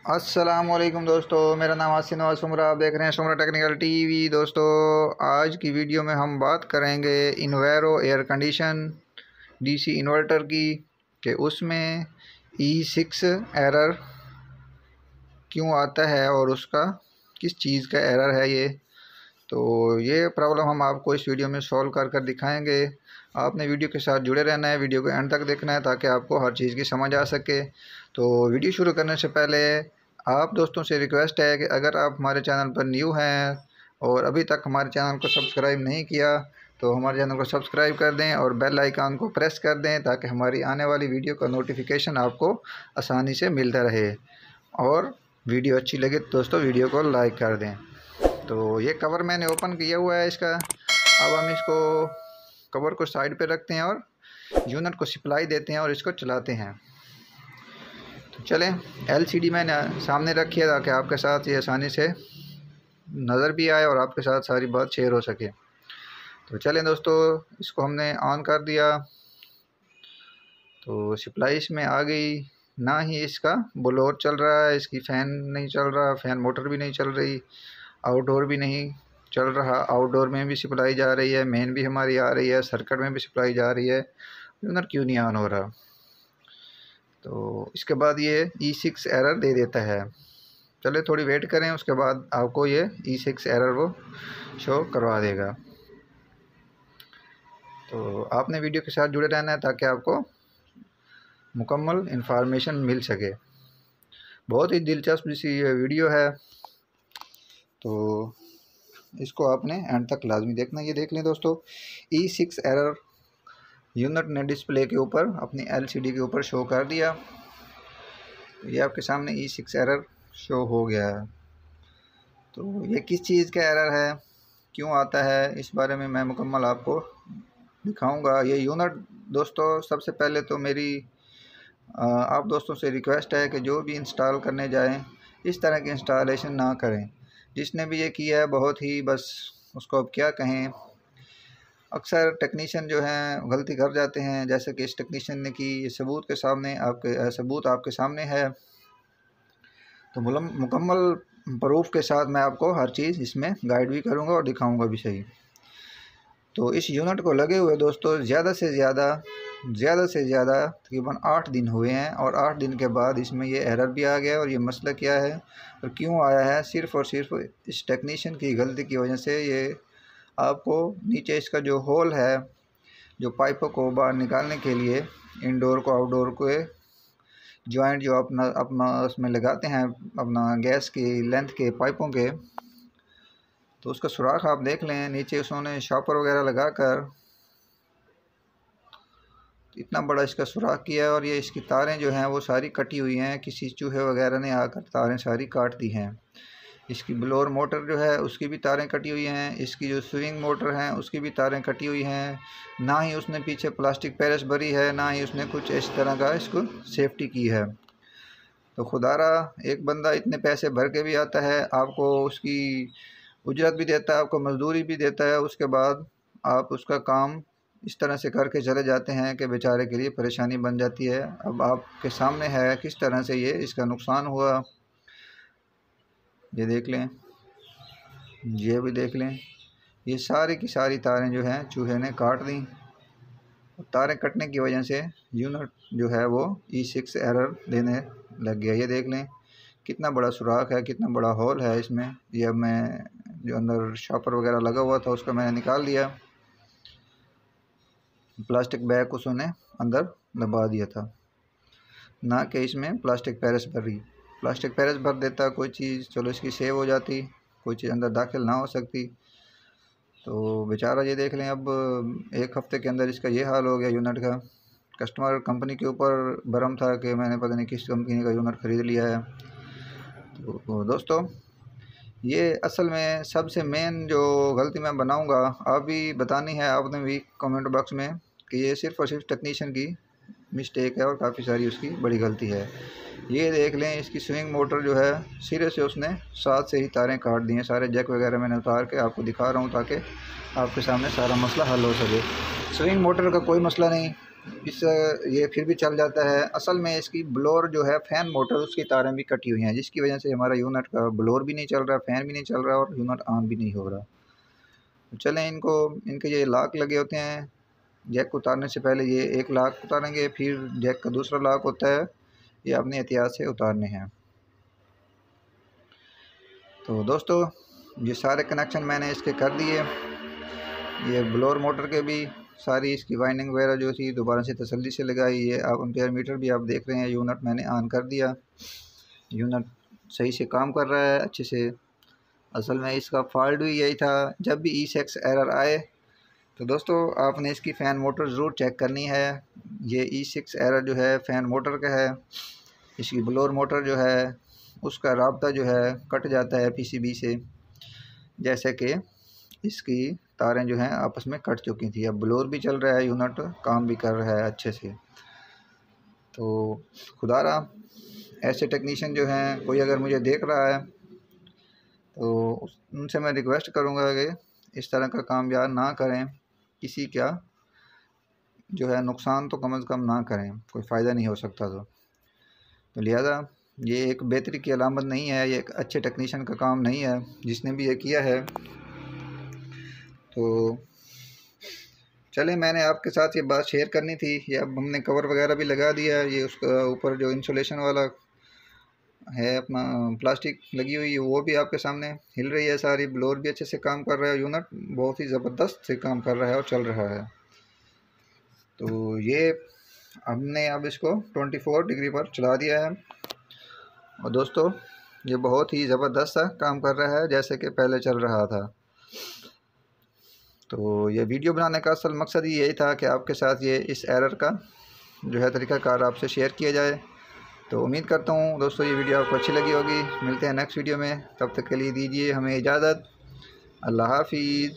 अस्सलामुअलैकुम दोस्तों, मेरा नाम आसिन नवाज सुमरा। आप देख रहे हैं सुमरा टेक्निकल टीवी। दोस्तों, आज की वीडियो में हम बात करेंगे इन्वेरो एयर कंडीशन डीसी इन्वर्टर की कि उसमें E6 एरर क्यों आता है और उसका किस चीज़ का एरर है ये। तो ये प्रॉब्लम हम आपको इस वीडियो में सॉल्व कर कर दिखाएंगे। आपने वीडियो के साथ जुड़े रहना है, वीडियो को एंड तक देखना है ताकि आपको हर चीज़ की समझ आ सके। तो वीडियो शुरू करने से पहले आप दोस्तों से रिक्वेस्ट है कि अगर आप हमारे चैनल पर न्यू हैं और अभी तक हमारे चैनल को सब्सक्राइब नहीं किया तो हमारे चैनल को सब्सक्राइब कर दें और बेल आइकन को प्रेस कर दें ताकि हमारी आने वाली वीडियो का नोटिफिकेशन आपको आसानी से मिलता रहे। और वीडियो अच्छी लगे तो दोस्तों वीडियो को लाइक कर दें। तो ये कवर मैंने ओपन किया हुआ है इसका। अब हम इसको कवर को साइड पे रखते हैं और यूनिट को सप्लाई देते हैं और इसको चलाते हैं। तो चलें, LCD मैंने सामने रखी है ताकि आपके साथ ये आसानी से नज़र भी आए और आपके साथ सारी बात शेयर हो सके। तो चलें दोस्तों, इसको हमने ऑन कर दिया तो सप्लाई इसमें आ गई। ना ही इसका ब्लोअर चल रहा है, इसकी फ़ैन नहीं चल रहा, फ़ैन मोटर भी नहीं चल रही, आउटडोर भी नहीं चल रहा। आउटडोर में भी सप्लाई जा रही है, मेन भी हमारी आ रही है, सर्किट में भी सप्लाई जा रही है। यूनिट क्यों नहीं ऑन हो रहा? तो इसके बाद ये E6 एरर दे देता है। चले थोड़ी वेट करें, उसके बाद आपको ये E6 एरर वो शो करवा देगा। तो आपने वीडियो के साथ जुड़े रहना है ताकि आपको मुकम्मल इंफॉर्मेशन मिल सके। बहुत ही दिलचस्प सी ये वीडियो है, तो इसको आपने एंड तक लाजमी देखना। ये देख लें दोस्तों, E6 एरर यूनिट ने डिस्प्ले के ऊपर अपनी LCD के ऊपर शो कर दिया। तो ये आपके सामने E6 एरर शो हो गया है। तो ये किस चीज़ का एरर है, क्यों आता है, इस बारे में मैं मुकम्मल आपको दिखाऊंगा। ये यूनिट दोस्तों, सबसे पहले तो मेरी आप दोस्तों से रिक्वेस्ट है कि जो भी इंस्टॉल करने जाएं इस तरह की इंस्टॉलेशन ना करें। जिसने भी ये किया है बहुत ही, बस उसको अब क्या कहें। अक्सर टेक्नीशियन जो हैं गलती कर जाते हैं, जैसे कि इस टेक्नीशियन ने की। ये सबूत आपके सामने है। तो मुकम्मल प्रूफ के साथ मैं आपको हर चीज़ इसमें गाइड भी करूँगा और दिखाऊँगा भी सही। तो इस यूनिट को लगे हुए दोस्तों ज़्यादा से ज़्यादा तकरीबन 8 दिन हुए हैं और 8 दिन के बाद इसमें ये एरर भी आ गया। और ये मसला क्या है और क्यों आया है, सिर्फ़ और सिर्फ इस टेक्नीशियन की गलती की वजह से। ये आपको नीचे इसका जो होल है, जो पाइपों को बाहर निकालने के लिए इनडोर को आउटडोर के जॉइंट जो अपना उसमें लगाते हैं अपना गैस की लेंथ के पाइपों के, तो उसका सुराख आप देख लें। नीचे उसने शॉपर वगैरह लगाकर इतना बड़ा इसका सुराख किया है। और ये इसकी तारें जो हैं वो सारी कटी हुई हैं, किसी चूहे वगैरह ने आकर तारें सारी काट दी हैं। इसकी ब्लोअर मोटर जो है उसकी भी तारें कटी हुई हैं। इसकी जो स्विंग मोटर हैं उसकी भी तारें कटी हुई हैं। ना ही उसने पीछे प्लास्टिक पेरिस भरी है, ना ही उसने कुछ इस तरह का इसको सेफ्टी की है। तो खुदारा एक बंदा इतने पैसे भर के भी आता है, आपको उसकी उजरत भी देता है, आपको मजदूरी भी देता है, उसके बाद आप उसका काम इस तरह से करके चले जाते हैं कि बेचारे के लिए परेशानी बन जाती है। अब आपके सामने है किस तरह से ये इसका नुकसान हुआ। ये देख लें, ये भी देख लें, ये सारी की सारी तारें जो हैं चूहे ने काट दी। तारें कटने की वजह से यूनिट जो है वो E6 एरर देने लग गया। ये देख लें कितना बड़ा सुराख है, कितना बड़ा होल है इसमें। ये अब मैं जो अंदर शॉपर वगैरह लगा हुआ था उसका मैंने निकाल दिया, प्लास्टिक बैग उसने अंदर दबा दिया था, ना कि इसमें प्लास्टिक पेरिस भरी। प्लास्टिक पेरिस भर देता कोई चीज़, चलो इसकी सेव हो जाती, कोई चीज़ अंदर दाखिल ना हो सकती। तो बेचारा ये देख लें, अब 1 हफ़्ते के अंदर इसका ये हाल हो गया यूनिट का। कस्टमर कंपनी के ऊपर भरम था कि मैंने पता नहीं किस कंपनी का यूनिट ख़रीद लिया है। तो दोस्तों, ये असल में सबसे मेन जो गलती मैं बनाऊंगा आप भी बतानी है आपने भी कमेंट बॉक्स में कि ये सिर्फ़ और सिर्फ टेक्नीशियन की मिस्टेक है और काफ़ी सारी उसकी बड़ी गलती है। ये देख लें, इसकी स्विंग मोटर जो है सिरे से उसने साथ से ही तारें काट दी हैं। सारे जैक वगैरह मैंने उतार के आपको दिखा रहा हूँ ताकि आपके सामने सारा मसला हल हो सके। स्विंग मोटर का कोई मसला नहीं, ये फिर भी चल जाता है। असल में इसकी ब्लोअर जो है फ़ैन मोटर उसकी तारें भी कटी हुई हैं, जिसकी वजह से हमारा यूनिट का ब्लोअर भी नहीं चल रहा, फ़ैन भी नहीं चल रहा और यूनिट ऑन भी नहीं हो रहा। तो चलें इनके ये लॉक लगे होते हैं, जैक उतारने से पहले ये एक लॉक उतारेंगे, फिर जैक का दूसरा लॉक होता है, ये अपनी एहतियात से उतारने हैं। तो दोस्तों ये सारे कनेक्शन मैंने इसके कर दिए। ये ब्लोअर मोटर के भी सारी इसकी वाइंडिंग वगैरह जो थी दोबारा से तसल्ली से लगाई। ये आप एम्पेयर मीटर भी आप देख रहे हैं, यूनिट मैंने ऑन कर दिया, यूनिट सही से काम कर रहा है अच्छे से। असल में इसका फॉल्ट भी यही था, जब भी E6 एरर आए तो दोस्तों आपने इसकी फ़ैन मोटर ज़रूर चेक करनी है। ये E6 एरर जो है फ़ैन मोटर का है। इसकी ब्लोअर मोटर जो है उसका राब्ता जो है कट जाता है PCB से, जैसे कि इसकी तारें जो हैं आपस में कट चुकी थी। अब ब्लोअर भी चल रहा है, यूनिट काम भी कर रहा है अच्छे से। तो खुदारा ऐसे टेक्नीशियन जो हैं, कोई अगर मुझे देख रहा है तो उनसे मैं रिक्वेस्ट करूंगा कि इस तरह का काम यार ना करें, किसी का जो है नुकसान तो कम से कम ना करें, कोई फ़ायदा नहीं हो सकता। तो लिहाजा ये एक बेहतरी की अलामत नहीं है, ये एक अच्छे टेक्नीशियन का काम नहीं है जिसने भी ये किया है। तो चलें, मैंने आपके साथ ये बात शेयर करनी थी। ये अब हमने कवर वगैरह भी लगा दिया है, ये उसका ऊपर जो इंसुलेशन वाला है अपना प्लास्टिक लगी हुई है वो भी आपके सामने हिल रही है सारी। ब्लोअर भी अच्छे से काम कर रहा है, यूनिट बहुत ही ज़बरदस्त से काम कर रहा है और चल रहा है। तो ये हमने अब इसको 24 डिग्री पर चला दिया है और दोस्तों ये बहुत ही ज़बरदस्त सा काम कर रहा है जैसे कि पहले चल रहा था। तो ये वीडियो बनाने का असल मकसद ही यही था कि आपके साथ ये इस एरर का जो है तरीक़ाकार आपसे शेयर किया जाए। तो उम्मीद करता हूँ दोस्तों ये वीडियो आपको अच्छी लगी होगी। मिलते हैं नेक्स्ट वीडियो में, तब तक के लिए दीजिए हमें इजाज़त। अल्लाह हाफ़िज़।